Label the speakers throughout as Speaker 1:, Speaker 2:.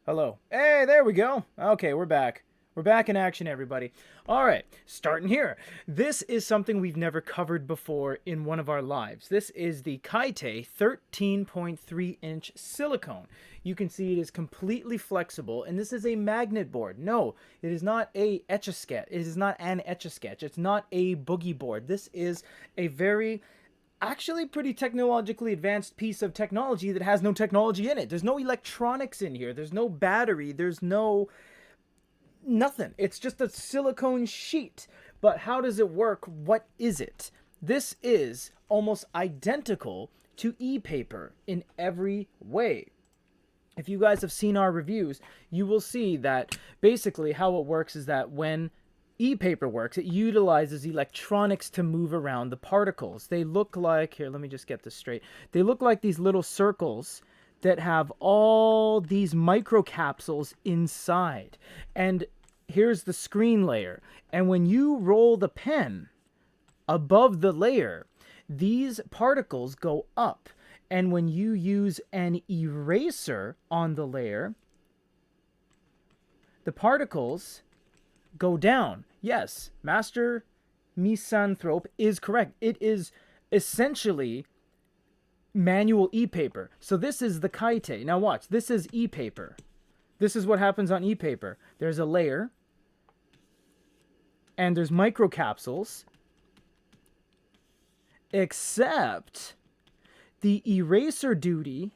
Speaker 1: Hello. Hey, there we go. Okay, we're back. We're back in action, everybody. All right, starting here. This is something we've never covered before in one of our lives. This is the Kaite 13.3 inch silicone. You can see it is completely flexible, and this is a magnet board. No, it is not a Etch-a-Sketch. It is not an Etch-a-Sketch. It's not a boogie board. This is a very actually pretty technologically advanced piece of technology that has no technology in it. There's no electronics in here. There's no battery. There's no nothing. It's just a silicone sheet. But how does it work? What is it? This is almost identical to e-paper in every way. If you guys have seen our reviews, you will see that basically how it works is that when e-paper works, it utilizes electronics to move around the particles. They look like, here, let me just get this straight. They look like these little circles that have all these microcapsules inside. And here's the screen layer. And when you roll the pen above the layer, these particles go up. And when you use an eraser on the layer, the particles go down. Yes, Master Misanthrope is correct. It is essentially manual e-paper. So this is the Kaite. Now watch, this is e-paper. This is what happens on e-paper. There's a layer, and there's microcapsules, except the eraser duty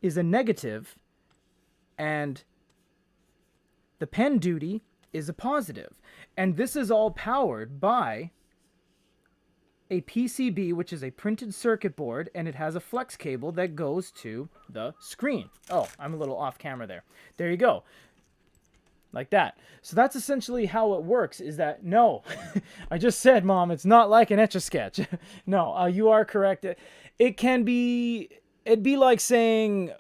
Speaker 1: is a negative, and the pen duty is a positive. And this is all powered by a PCB, which is a printed circuit board, and it has a flex cable that goes to the screen. Oh, I'm a little off camera there. There you go. Like that. So that's essentially how it works, is that, no, I just said, Mom, it's not like an Etch-a-Sketch. No, you are correct. It can be, it'd be like saying,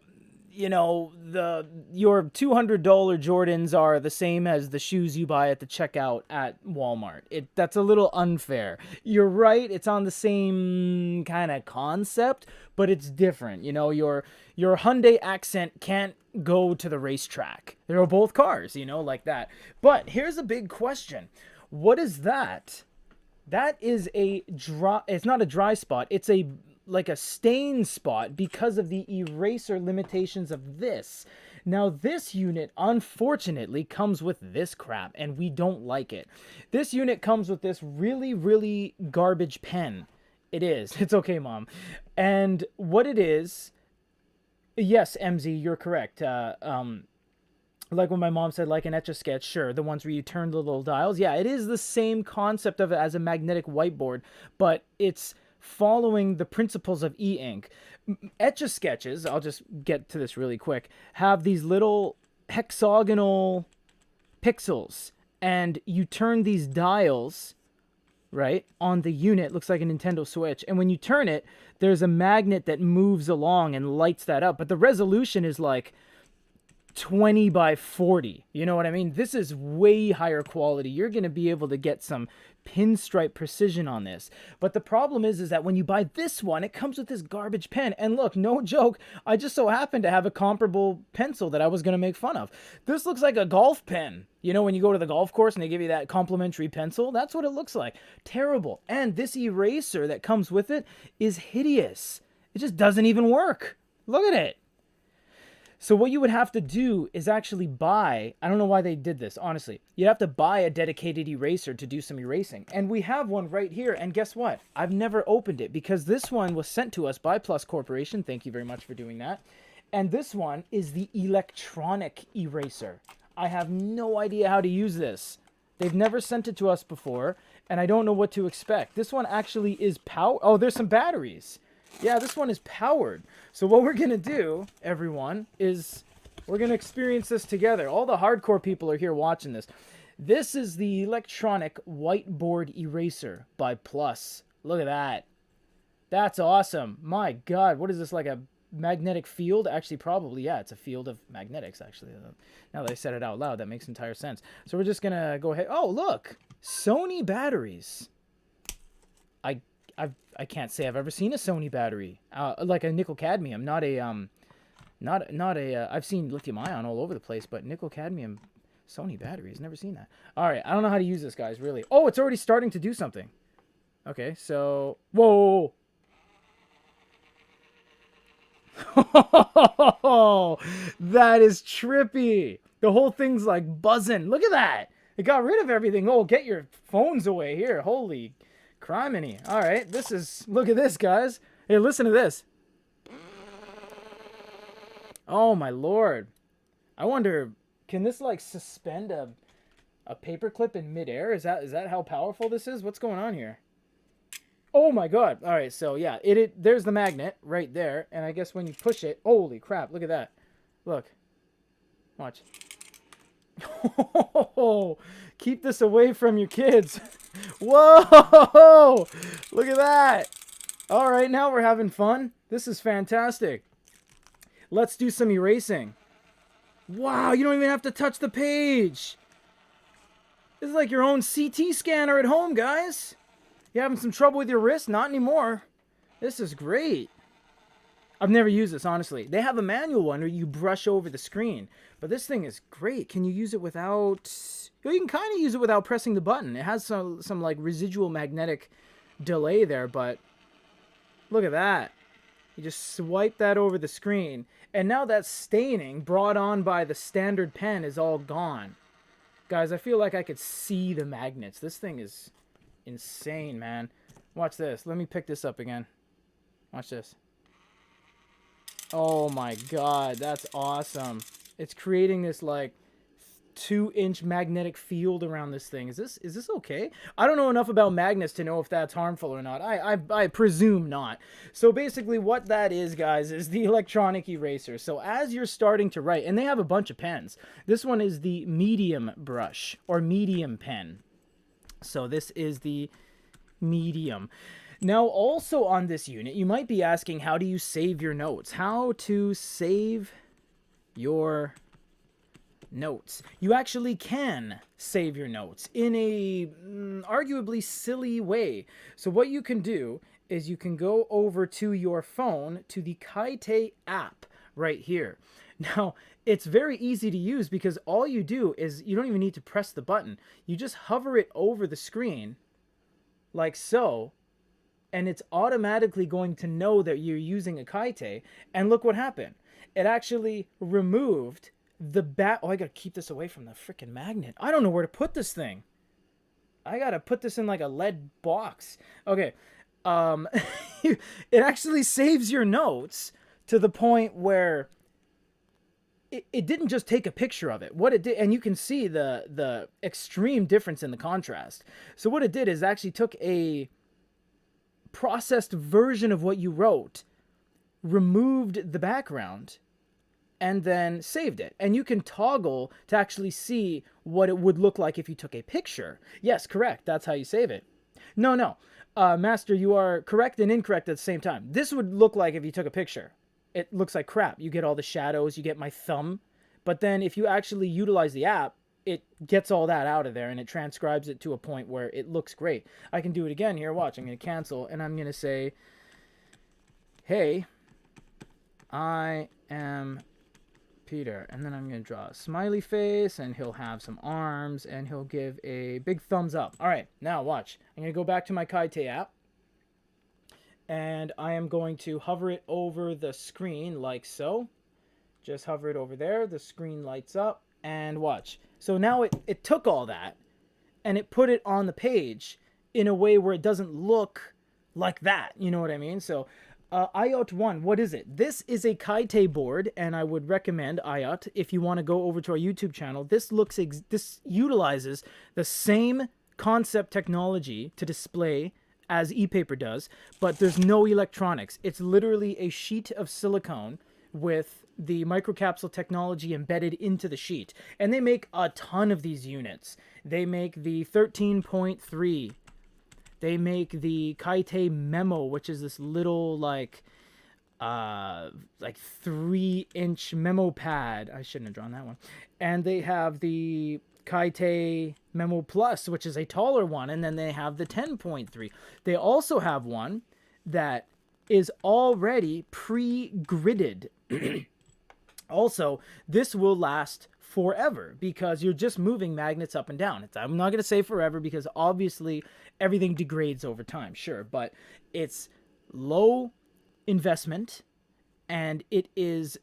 Speaker 1: you know, your $200 Jordans are the same as the shoes you buy at the checkout at Walmart. That's a little unfair. You're right, it's on the same kind of concept, but it's different. You know, your Hyundai Accent can't go to the racetrack. They're both cars, you know, like that. But here's a big question. What is that? That is a dry, it's not a dry spot, it's like a stain spot because of the eraser limitations of this. Now this unit unfortunately comes with this crap, and we don't like it. This unit comes with this really garbage pen. It is. It's okay, Mom. And what it is, yes, MZ, you're correct. Like when my mom said, like an Etch-a-Sketch, sure, the ones where you turn the little dials. Yeah, it is the same concept of it as a magnetic whiteboard, but it's following the principles of e-ink. Etch-a-Sketches, I'll just get to this really quick, have these little hexagonal pixels, and you turn these dials, right, on the unit. Looks like a Nintendo Switch, and when you turn it, there's a magnet that moves along and lights that up, but the resolution is like 20 by 40. You know what I mean? This is way higher quality. You're going to be able to get some pinstripe precision on this. But the problem is that when you buy this one, it comes with this garbage pen. And look, no joke, I just so happen to have a comparable pencil that I was going to make fun of. This looks like a golf pen. You know, when you go to the golf course and they give you that complimentary pencil, that's what it looks like. Terrible. And this eraser that comes with it is hideous. It just doesn't even work. Look at it. So what you would have to do is actually buy, I don't know why they did this, honestly. You'd have to buy a dedicated eraser to do some erasing. And we have one right here, and guess what? I've never opened it because this one was sent to us by Plus Corporation. Thank you very much for doing that. And this one is the electronic eraser. I have no idea how to use this. They've never sent it to us before, and I don't know what to expect. This one actually is power. Oh, there's some batteries. Yeah, this one is powered. So what we're going to do, everyone, is we're going to experience this together. All the hardcore people are here watching this. This is the electronic whiteboard eraser by Plus. Look at that. That's awesome. My God, what is this, like a magnetic field? Actually, probably, yeah, it's a field of magnetics, actually. Now that I said it out loud, that makes entire sense. So we're just going to go ahead. Oh, look, Sony batteries. I can't say I've ever seen a Sony battery, like a nickel cadmium, not a Not a. I've seen lithium ion all over the place, but nickel cadmium Sony batteries. Never seen that. All right, I don't know how to use this, guys. Really. Oh, it's already starting to do something. Okay, so whoa. That is trippy. The whole thing's like buzzing. Look at that. It got rid of everything. Oh, get your phones away here. Holy criminy. All right, this is. Look at this, guys. Hey, listen to this. Oh my lord. I wonder, can this like suspend a paperclip in midair? Is that how powerful this is? What's going on here? Oh my god. All right, so yeah, there's the magnet right there, and I guess when you push it, holy crap, look at that. Look. Watch. Oh, keep this away from your kids. Whoa! Look at that. All right, now we're having fun. This is fantastic. Let's do some erasing. Wow, you don't even have to touch the page. This is like your own CT scanner at home, guys. You having some trouble with your wrist? Not anymore. This is great. I've never used this, honestly. They have a manual one where you brush over the screen. But this thing is great. Can you use it without... You can kind of use it without pressing the button. It has some like residual magnetic delay there, but look at that. You just swipe that over the screen. And now that staining brought on by the standard pen is all gone. Guys, I feel like I could see the magnets. This thing is insane, man. Watch this. Let me pick this up again. Watch this. Oh my god, that's awesome. It's creating this like 2-inch magnetic field around this thing. Is this okay? I don't know enough about magnets to know if that's harmful or not. I presume not. So basically what that is, guys, is the electronic eraser. So as you're starting to write, and they have a bunch of pens. This one is the medium brush or medium pen. So this is the medium. Now also on this unit, you might be asking, how do you save your notes? How to save your notes. You actually can save your notes in a arguably silly way. So what you can do is you can go over to your phone to the Kaite app right here. Now, it's very easy to use because all you do is you don't even need to press the button. You just hover it over the screen like so, and it's automatically going to know that you're using a Kaite. And look what happened. It actually removed the back. Oh, I gotta keep this away from the freaking magnet. I don't know where to put this thing. I gotta put this in like a lead box. Okay. It actually saves your notes to the point where it didn't just take a picture of it. What it did, and you can see the extreme difference in the contrast. So what it did is actually took a processed version of what you wrote, removed the background, and then saved it. And you can toggle to actually see what it would look like if you took a picture. Yes, correct. That's how you save it. No. Master, you are correct and incorrect at the same time. This would look like if you took a picture. It looks like crap. You get all the shadows, you get my thumb. But then if you actually utilize the app, it gets all that out of there and it transcribes it to a point where it looks great. I can do it again here. Watch. I'm going to cancel and I'm going to say, hey, I am Peter. And then I'm going to draw a smiley face and he'll have some arms and he'll give a big thumbs up. All right, now watch. I'm going to go back to my Kaite app and I am going to hover it over the screen like so. Just hover it over there. The screen lights up and watch. So now it took all that and it put it on the page in a way where it doesn't look like that. You know what I mean? So IOT 1, what is it? This is a Kaite board, and I would recommend IOT if you want to go over to our YouTube channel. This utilizes the same concept technology to display as ePaper does, but there's no electronics. It's literally a sheet of silicone with the microcapsule technology embedded into the sheet. And they make a ton of these units. They make the 13.3. They make the Kaite Memo, which is this little like 3-inch memo pad. I shouldn't have drawn that one. And they have the Kaite Memo Plus, which is a taller one, and then they have the 10.3. They also have one that is already pre-gridded. Also, this will last forever because you're just moving magnets up and down. I'm not going to say forever because obviously everything degrades over time, sure, but it's low investment and it is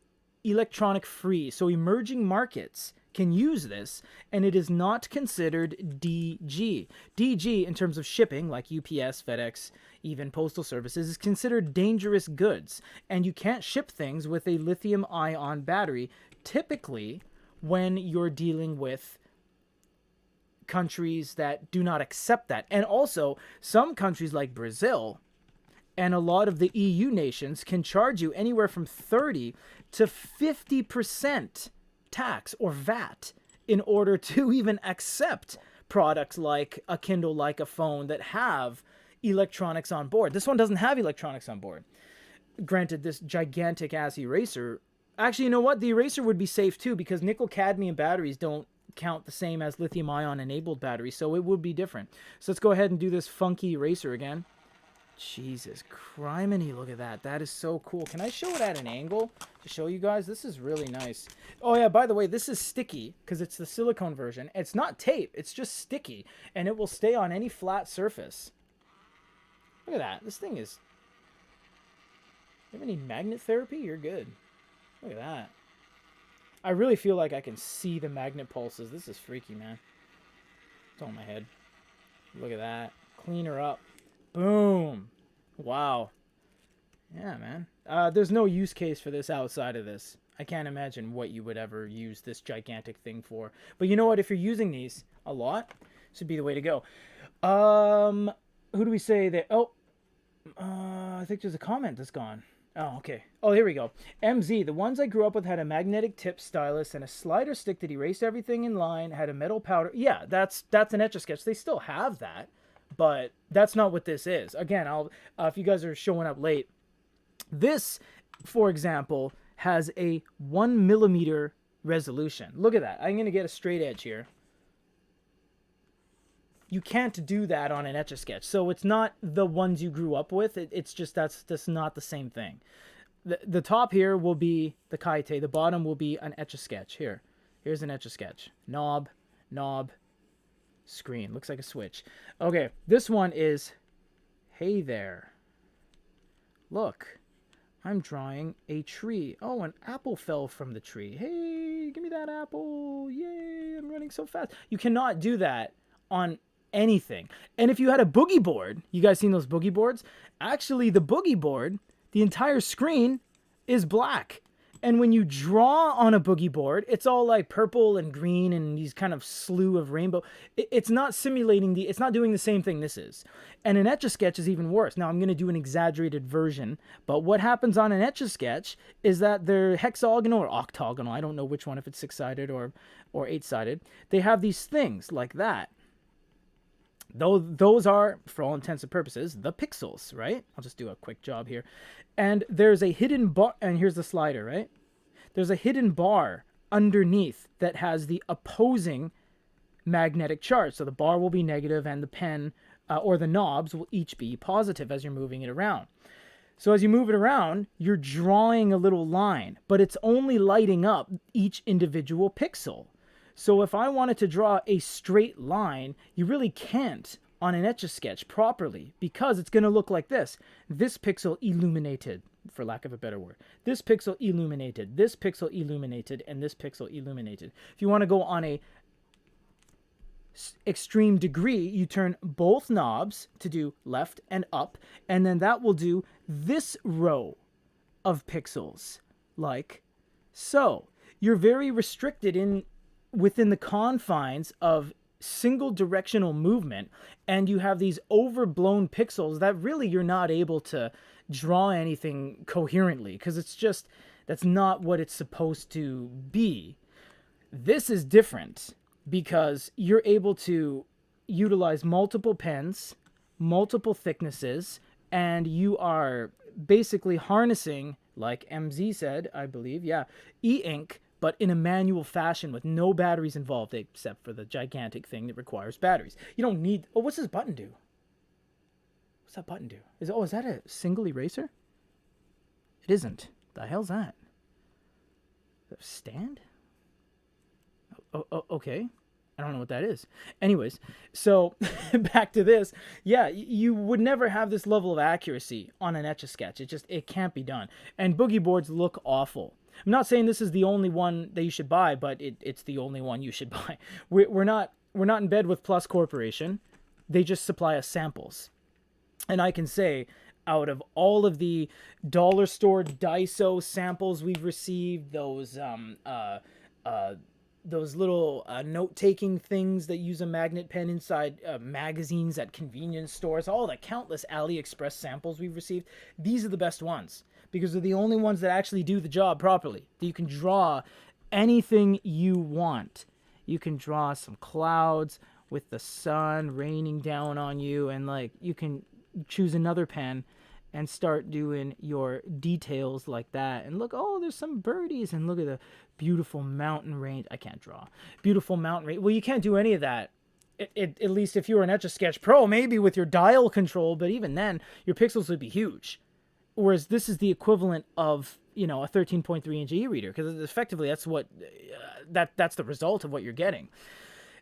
Speaker 1: electronic free. So emerging markets can use this, and it is not considered DG. DG, in terms of shipping, like UPS, FedEx, even postal services, is considered dangerous goods, and you can't ship things with a lithium ion battery, typically when you're dealing with countries that do not accept that. And also, some countries like Brazil and a lot of the EU nations can charge you anywhere from 30 to 50% tax or VAT in order to even accept products like a Kindle, like a phone that have electronics on board. This one doesn't have electronics on board. Granted, this gigantic ass eraser, actually, you know what? The eraser would be safe too because nickel cadmium batteries don't count the same as lithium ion enabled batteries, so it would be different. So let's go ahead and do this funky eraser again. Jesus criminy, look at that. That is so cool. Can I show it at an angle to show you guys? This is really nice. Oh yeah, by the way, this is sticky because it's the silicone version. It's not tape, it's just sticky, and it will stay on any flat surface. Look at that. This thing is... You have any magnet therapy? You're good. Look at that. I really feel like I can see the magnet pulses. This is freaky, man. It's on my head. Look at that. Clean her up. Boom. Wow. Yeah, man. There's no use case for this outside of this. I can't imagine what you would ever use this gigantic thing for. But you know what? If you're using these a lot, this would be the way to go. Who do we say that? Oh, I think there's a comment that's gone. Oh, okay. Oh, here we go. MZ, the ones I grew up with had a magnetic tip stylus and a slider stick that erased everything in line, had a metal powder. Yeah, that's an Etch-a-Sketch. They still have that. But that's not what this is. Again, if you guys are showing up late, this, for example, has a 1 millimeter resolution. Look at that. I'm going to get a straight edge here. You can't do that on an Etch-a-Sketch. So it's not the ones you grew up with. It's just that's not the same thing. The top here will be the Kaite. The bottom will be an Etch-a-Sketch. Here's an Etch-a-Sketch. Knob, screen. Looks like a switch. Okay, this one is, hey there. Look, I'm drawing a tree. Oh, an apple fell from the tree. Hey, give me that apple. Yay, I'm running so fast. You cannot do that on anything. And if you had a boogie board, you guys seen those boogie boards? Actually, the boogie board, the entire screen is black. And when you draw on a boogie board, it's all like purple and green and these kind of slew of rainbow. It's not simulating it's not doing the same thing this is. And an Etch-a-Sketch is even worse. Now I'm going to do an exaggerated version, but what happens on an Etch-a-Sketch is that they're hexagonal or octagonal. I don't know which one, if it's 6-sided or 8-sided. They have these things like that. Those are, for all intents and purposes, the pixels, right? I'll just do a quick job here. And there's a hidden bar, and here's the slider, right? There's a hidden bar underneath that has the opposing magnetic charge. So the bar will be negative and the pen or the knobs will each be positive as you're moving it around. So as you move it around, you're drawing a little line, but it's only lighting up each individual pixel. So if I wanted to draw a straight line, you really can't on an Etch-a-Sketch properly because it's going to look like this. This pixel illuminated, for lack of a better word. This pixel illuminated, this pixel illuminated, and this pixel illuminated. If you want to go on a extreme degree, you turn both knobs to do left and up, and then that will do this row of pixels, like so. You're very restricted within the confines of single directional movement, and you have these overblown pixels that really you're not able to draw anything coherently because that's not what it's supposed to be. This is different because you're able to utilize multiple pens, multiple thicknesses, and you are basically harnessing, like MZ said, I believe, e-ink, but in a manual fashion with no batteries involved except for the gigantic thing that requires batteries. You don't need... Oh, what's this button do? What's that button do? Is that a single eraser? It isn't. The hell's that? Stand? Okay. I don't know what that is. Anyways, so back to this. Yeah, you would never have this level of accuracy on an Etch-a-Sketch. It can't be done. And boogie boards look awful. I'm not saying this is the only one that you should buy, but it's the only one you should buy. We're not in bed with Plus Corporation. They just supply us samples. And I can say, out of all of the dollar store Daiso samples we've received, those little note-taking things that use a magnet pen inside magazines at convenience stores, all the countless AliExpress samples we've received, these are the best ones because they're the only ones that actually do the job properly. You can draw anything you want. You can draw some clouds with the sun raining down on you, and like you can choose another pen and start doing your details like that. And look, oh, there's some birdies, and look at the beautiful mountain range. I can't draw. Beautiful mountain range. Well, you can't do any of that. At least if you were an Etch-a-Sketch Pro, maybe with your dial control, but even then, your pixels would be huge. Whereas this is the equivalent of, you know, a 13.3-inch e-reader, because effectively that's what that's the result of what you're getting.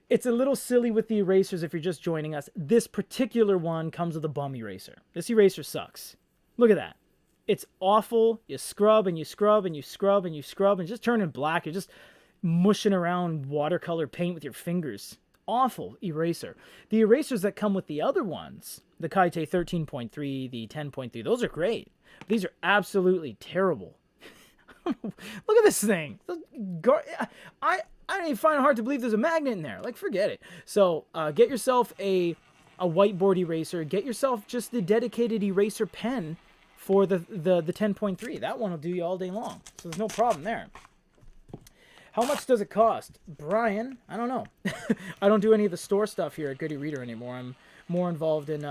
Speaker 1: It's a little silly with the erasers if you're just joining us. This particular one comes with a bum eraser. This eraser sucks. Look at that. It's awful. You scrub and you scrub and you scrub and you scrub and just turning black. You're just mushing around watercolor paint with your fingers. Awful eraser. The erasers that come with the other ones, the Kaite 13.3, the 10.3, those are great. These are absolutely terrible. Look at this thing. I don't even find it hard to believe there's a magnet in there. Like, forget it. So get yourself a whiteboard eraser. Get yourself just the dedicated eraser pen for the 10.3. That one will do you all day long. So there's no problem there. How much does it cost? Brian, I don't know. I don't do any of the store stuff here at Goody Reader anymore. I'm more involved in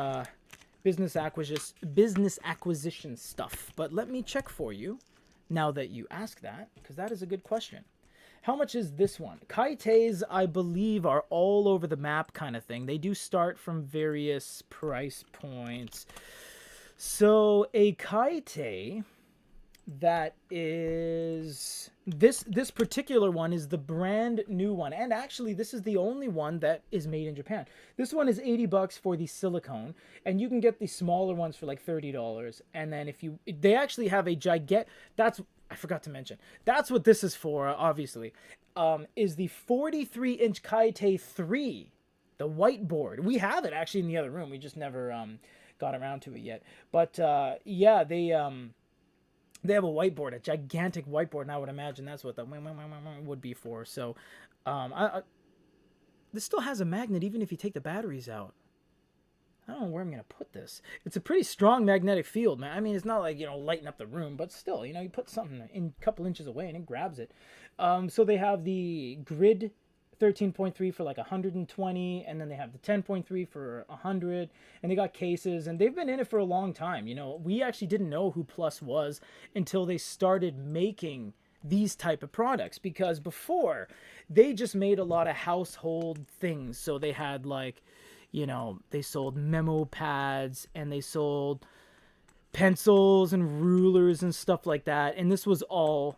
Speaker 1: business acquisition stuff. But let me check for you now that you ask that, because that is a good question. How much is this one? Kaites, I believe, are all over the map kind of thing. They do start from various price points. So a Kaite that is... This particular one is the brand new one. And actually, this is the only one that is made in Japan. This one is $80 for the silicone. And you can get the smaller ones for like $30. And then if you... They actually have a gigantic... I forgot to mention. That's what this is for, obviously. Is the 43-inch Kaite 3. The whiteboard. We have it actually in the other room. We just never got around to it yet. But yeah, they have a whiteboard, a gigantic whiteboard, and I would imagine that's what the would be for. So this still has a magnet even if you take the batteries out. I don't know where I'm going to put this. It's a pretty strong magnetic field, man. I mean, it's not like, you know, lighting up the room, but still, you know, you put something in a couple inches away and it grabs it. So they have the grid 13.3 for like 120, and then they have the 10.3 for 100, and they got cases, and they've been in it for a long time. You know, we actually didn't know who Plus was until they started making these type of products, because before they just made a lot of household things. So they had like, you know, they sold memo pads and they sold pencils and rulers and stuff like that. And this was all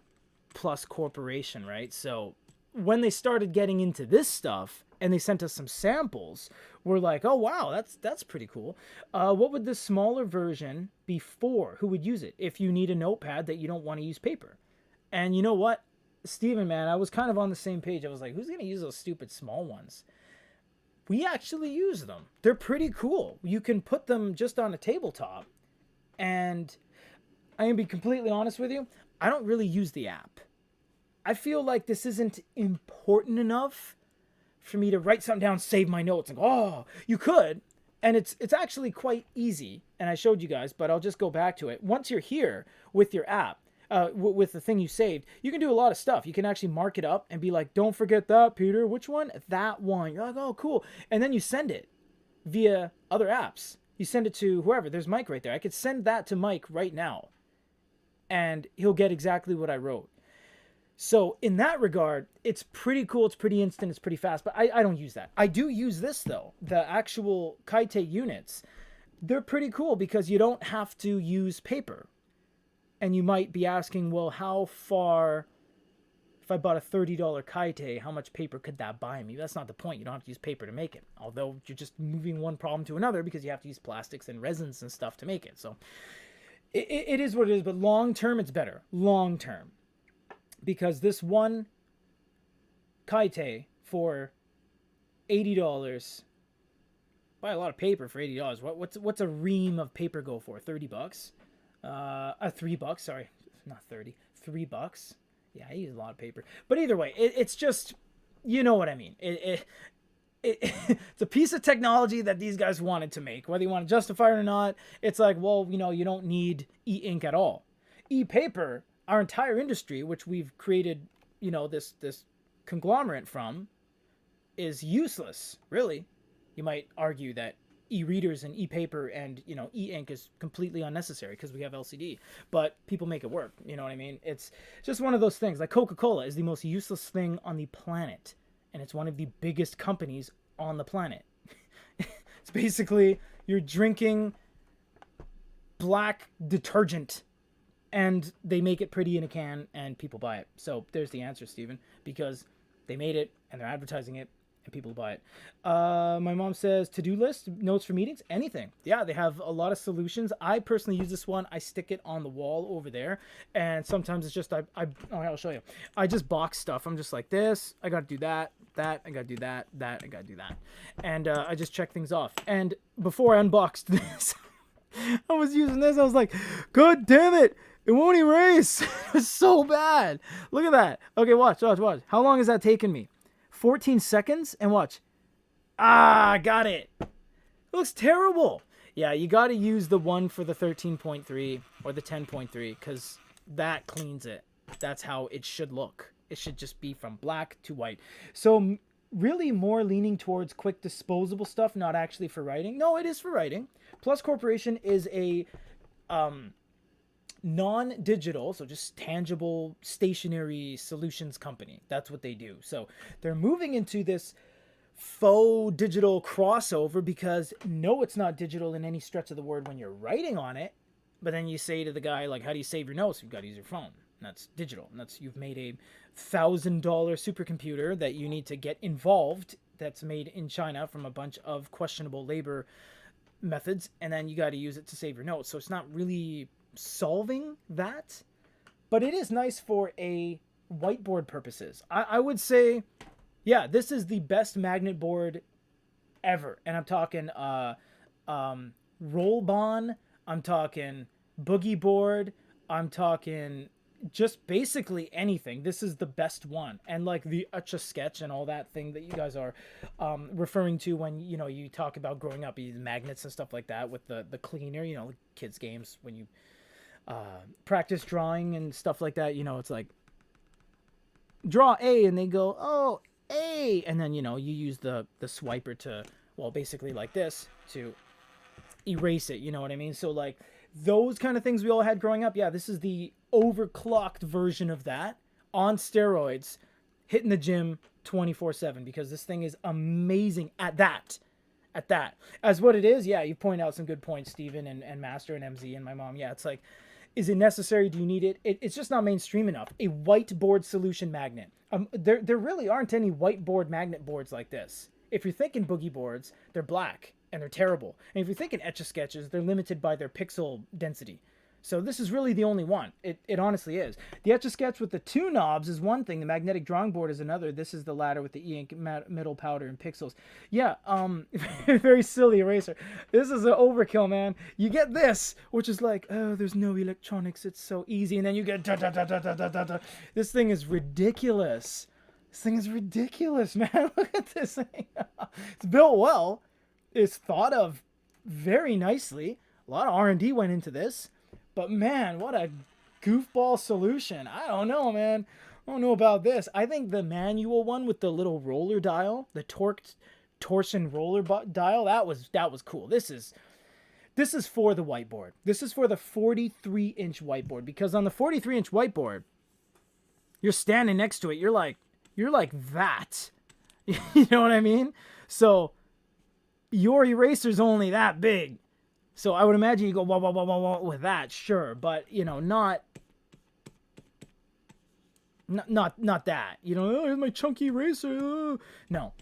Speaker 1: Plus Corporation, right? So when they started getting into this stuff and they sent us some samples, we're like, oh, wow, that's pretty cool. What would this smaller version be for? Who would use it if you need a notepad that you don't want to use paper? And you know what, Steven, man, I was kind of on the same page. I was like, who's going to use those stupid small ones? We actually use them. They're pretty cool. You can put them just on a tabletop. And I'm going to be completely honest with you, I don't really use the app. I feel like this isn't important enough for me to write something down, save my notes, and go, oh, you could. And it's actually quite easy. And I showed you guys, but I'll just go back to it. Once you're here with your app, with the thing you saved, you can do a lot of stuff. You can actually mark it up and be like, don't forget that, Peter. Which one? That one. You're like, oh, cool. And then you send it via other apps. You send it to whoever. There's Mike right there. I could send that to Mike right now, and he'll get exactly what I wrote. So in that regard, it's pretty cool. It's pretty instant. It's pretty fast. But I don't use that. I do use this, though. The actual Kaite units, they're pretty cool because you don't have to use paper. And you might be asking, well, how far if I bought a $30 Kaite, how much paper could that buy me? That's not the point. You don't have to use paper to make it. Although you're just moving one problem to another because you have to use plastics and resins and stuff to make it. So it is what it is, but long term, it's better. Long term. Because this one Kaite for $80, buy a lot of paper for $80. What's a ream of paper go for? $30? $3, sorry. Not 30. $3. Yeah, I use a lot of paper. But either way, it's just, you know what I mean. It's a piece of technology that these guys wanted to make. Whether you want to justify it or not, it's like, well, you know, you don't need e-ink at all. E-paper, our entire industry, which we've created, you know, this conglomerate from, is useless, really. You might argue that e-readers and e-paper and, you know, e-ink is completely unnecessary because we have LCD, but people make it work. You know what I mean? It's just one of those things. Like Coca-Cola is the most useless thing on the planet, and it's one of the biggest companies on the planet. It's basically you're drinking black detergent and they make it pretty in a can and people buy it. So there's the answer, Steven, because they made it and they're advertising it and people buy it. My mom says to-do list, notes for meetings, anything. Yeah, they have a lot of solutions. I personally use this one. I stick it on the wall over there, and sometimes it's just I'll show you. I just box stuff. I'm just like this. I got to do that. I got to do that. I got to do that, and I just check things off. And before I unboxed this, I was using this. I was like, God damn it! It won't erase. It was so bad. Look at that. Okay, watch. How long has that taken me? 14 seconds, and watch. Got it. It looks terrible. Yeah, you got to use the one for the 13.3 or the 10.3 because that cleans it. That's how it should look. It should just be from black to white. So really more leaning towards quick disposable stuff, not actually for writing. No, it is for writing. Plus Corporation is a non-digital, so just tangible stationary solutions company. That's what they do. So they're moving into this faux digital crossover because no, it's not digital in any stretch of the word when you're writing on it. But then you say to the guy, like, how do you save your notes? You've got to use your phone. And that's digital. And that's, you've made a $1,000 supercomputer that you need to get involved. That's made in China from a bunch of questionable labor methods. And then you got to use it to save your notes. So it's not really solving that, but it is nice for a whiteboard purposes. I would say, yeah, this is the best magnet board ever. And I'm talking Rollbon, I'm talking Boogie Board, I'm talking just basically anything. This is the best one. And like the Etch-a-Sketch and all that thing that you guys are referring to when, you know, you talk about growing up, magnets and stuff like that with the cleaner, you know, kids games when you practice drawing and stuff like that, you know, it's like draw A and they go, oh, A, and then, you know, you use the swiper to, well, basically like this to erase it, you know what I mean? So like those kind of things we all had growing up, yeah, this is the overclocked version of that on steroids, hitting the gym 24/7 because this thing is amazing at that. As what it is, yeah, you point out some good points, Steven and Master and MZ and my mom. Yeah, it's like, is it necessary? Do you need it? It's just not mainstream enough. A whiteboard solution magnet. There really aren't any whiteboard magnet boards like this. If you're thinking boogie boards, they're black and they're terrible. And if you're thinking Etch-a-Sketches, they're limited by their pixel density. So this is really the only one. It honestly is. The Etch-a-Sketch with the two knobs is one thing. The magnetic drawing board is another. This is the ladder with the e-ink, middle powder, and pixels. Yeah, very silly eraser. This is an overkill, man. You get this, which is like, oh, there's no electronics. It's so easy. And then you get da da da da da da da da. This thing is ridiculous. This thing is ridiculous, man. Look at this thing. It's built well. It's thought of very nicely. A lot of R&D went into this. But man, what a goofball solution. I don't know, man. I don't know about this. I think the manual one with the little roller dial, the torsion roller dial, that was cool. This is for the whiteboard. This is for the 43-inch whiteboard, because on the 43-inch whiteboard, you're standing next to it. You're like that. You know what I mean? So your eraser's only that big. So I would imagine you go wah, wah, wah, wah, wah with that, sure. But, you know, not Not that. You know, oh, here's my chunky eraser. No.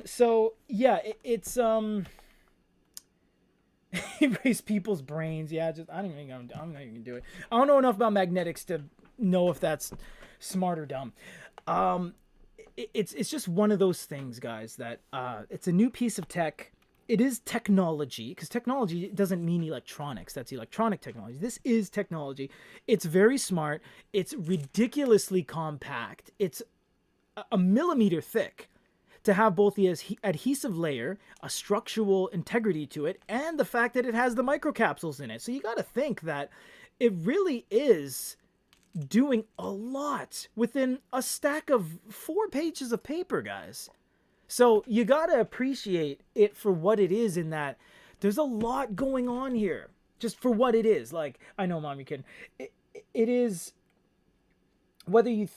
Speaker 1: So yeah, it's erase people's brains. Yeah, just I don't think I'm not even gonna do it. I don't know enough about magnetics to know if that's smart or dumb. Um, it's just one of those things, guys. That it's a new piece of tech. It is technology, because technology doesn't mean electronics. That's electronic technology. This is technology. It's very smart. It's ridiculously compact. It's a millimeter thick to have both the adhesive layer, a structural integrity to it, and the fact that it has the microcapsules in it. So you got to think that it really is doing a lot within a stack of 4 pages of paper, guys. So you got to appreciate it for what it is, in that there's a lot going on here just for what it is. Like, I know, Mom, you're kidding. It is, whether you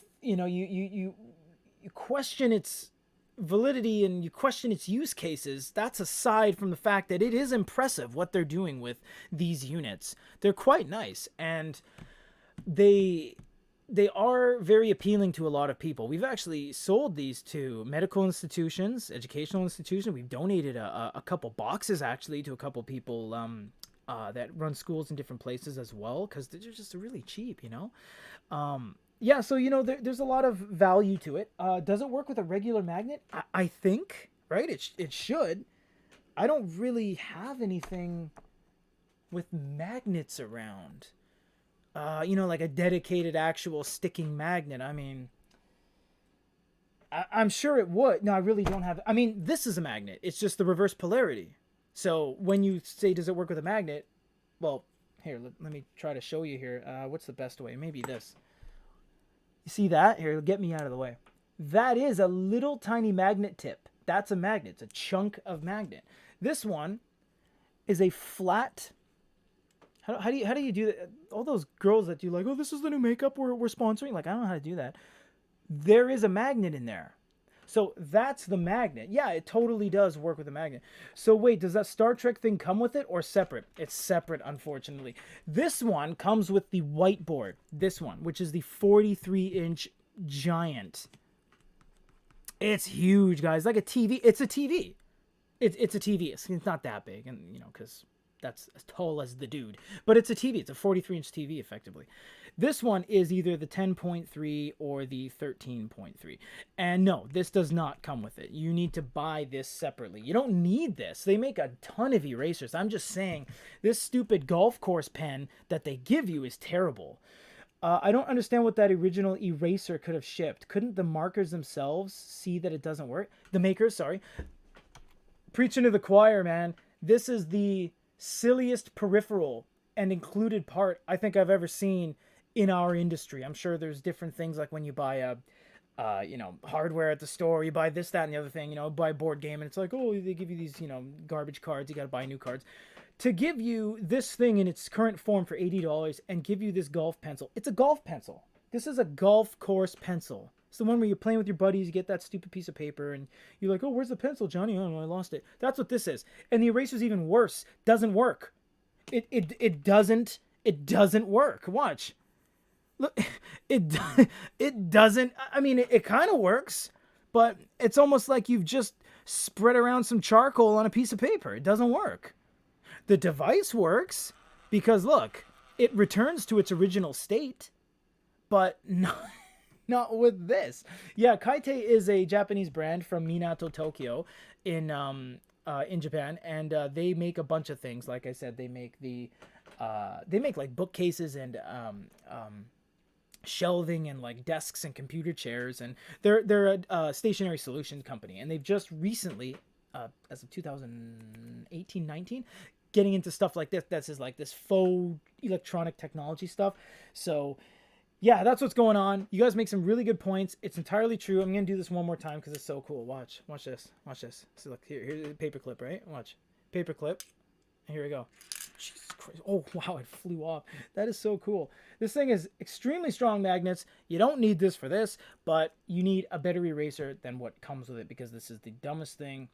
Speaker 1: question its validity and you question its use cases, that's aside from the fact that it is impressive what they're doing with these units. They're quite nice, and they are very appealing to a lot of people. We've actually sold these to medical institutions, educational institutions. We've donated a couple boxes actually to a couple people that run schools in different places as well, because they're just really cheap, you know. Yeah, so there's a lot of value to it. Does it work with a regular magnet? I think, right? It should. I don't really have anything with magnets around. Like a dedicated actual sticking magnet. I mean, I'm sure it would. No, I really don't have. I mean, this is a magnet. It's just the reverse polarity. So when you say, does it work with a magnet? Well, here, let me try to show you here. What's the best way? Maybe this. You see that? Here, get me out of the way. That is a little tiny magnet tip. That's a magnet. It's a chunk of magnet. This one is a flat. How do you do that? All those girls that do like, oh, this is the new makeup we're sponsoring. Like, I don't know how to do that. There is a magnet in there. So that's the magnet. Yeah, it totally does work with a magnet. So wait, does that Star Trek thing come with it or separate? It's separate, unfortunately. This one comes with the Whiteboard. This one, which is the 43-inch giant. It's huge, guys. Like a TV. It's a TV. It's a TV. It's not that big, and because that's as tall as the dude. But it's a TV. It's a 43-inch TV, effectively. This one is either the 10.3 or the 13.3. And no, this does not come with it. You need to buy this separately. You don't need this. They make a ton of erasers. I'm just saying, this stupid golf course pen that they give you is terrible. I don't understand what that original eraser could have shipped. Couldn't the markers themselves see that it doesn't work? The makers, sorry. Preaching to the choir, man. This is the silliest peripheral and included part I think I've ever seen in our industry. I'm sure there's different things, like when you buy hardware at the store, you buy this, that, and the other thing, buy a board game, and it's like, oh, they give you these, garbage cards, you got to buy new cards. To give you this thing in its current form for $80 and give you this golf pencil. It's a golf pencil. This is a golf course pencil. It's the one where you're playing with your buddies, you get that stupid piece of paper, and you're like, oh, where's the pencil, Johnny? Oh, no, I lost it. That's what this is. And the eraser's even worse. Doesn't work. It doesn't work. Watch. Look, it doesn't. I mean, it kind of works, but it's almost like you've just spread around some charcoal on a piece of paper. It doesn't work. The device works because, look, it returns to its original state, but not with this. Yeah, Kaite is a Japanese brand from Minato, Tokyo, in Japan, and they make a bunch of things. Like I said, they make like bookcases and shelving and like desks and computer chairs, and they're a stationary solutions company, and they've just recently, as of 2018-19, getting into stuff like this. That's just like this faux electronic technology stuff. So yeah, that's what's going on. You guys make some really good points. It's entirely true. I'm gonna do this one more time because it's so cool. Watch this. So look, here's a paper clip, right? Watch, paper clip. Here we go. Jesus Christ. Oh, wow, it flew off. That is so cool. This thing is extremely strong magnets. You don't need this for this, but you need a better eraser than what comes with it, because this is the dumbest thing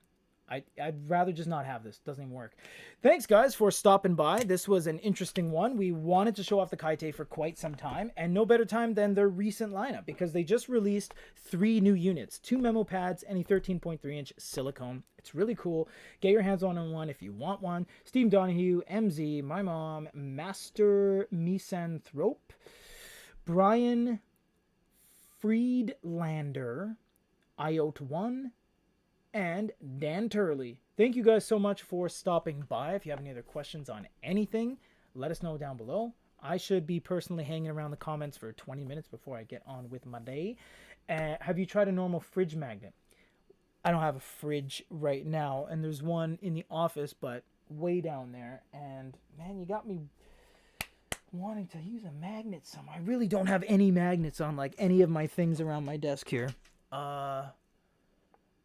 Speaker 1: I'd rather just not have this. Doesn't even work. Thanks, guys, for stopping by. This was an interesting one. We wanted to show off the Kaite for quite some time, and no better time than their recent lineup, because they just released 3 new units, 2 memo pads, and a 13.3-inch silicone. It's really cool. Get your hands on one if you want one. Steve Donahue, MZ, my mom, Master Misanthrope, Brian Friedlander, IOT1, and Dan Turley. Thank you guys so much for stopping by. If you have any other questions on anything, let us know down below. I should be personally hanging around the comments for 20 minutes before I get on with my day. Have you tried a normal fridge magnet? I don't have a fridge right now, and there's one in the office, but way down there. And man, you got me wanting to use a magnet somewhere. I really don't have any magnets on like any of my things around my desk here.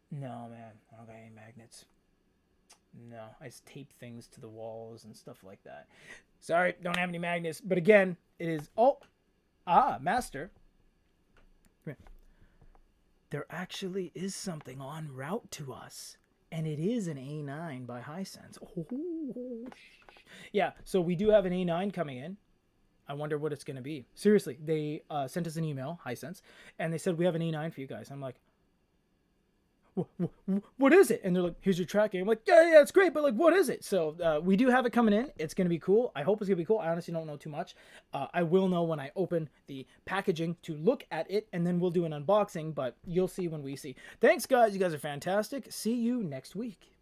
Speaker 1: No, man. I don't got any magnets. No, I just tape things to the walls and stuff like that. Sorry, don't have any magnets. But again, it is... Master. There actually is something en route to us. And it is an A9 by Hisense. Oh, yeah, so we do have an A9 coming in. I wonder what it's going to be. Seriously, they sent us an email, Hisense, and they said, we have an A9 for you guys. I'm like... what is it? And they're like, here's your tracking. I'm like, yeah, it's great, but like, what is it? So we do have it coming in. It's going to be cool. I hope it's going to be cool. I honestly don't know too much. I will know when I open the packaging to look at it, and then we'll do an unboxing, but you'll see when we see. Thanks, guys. You guys are fantastic. See you next week.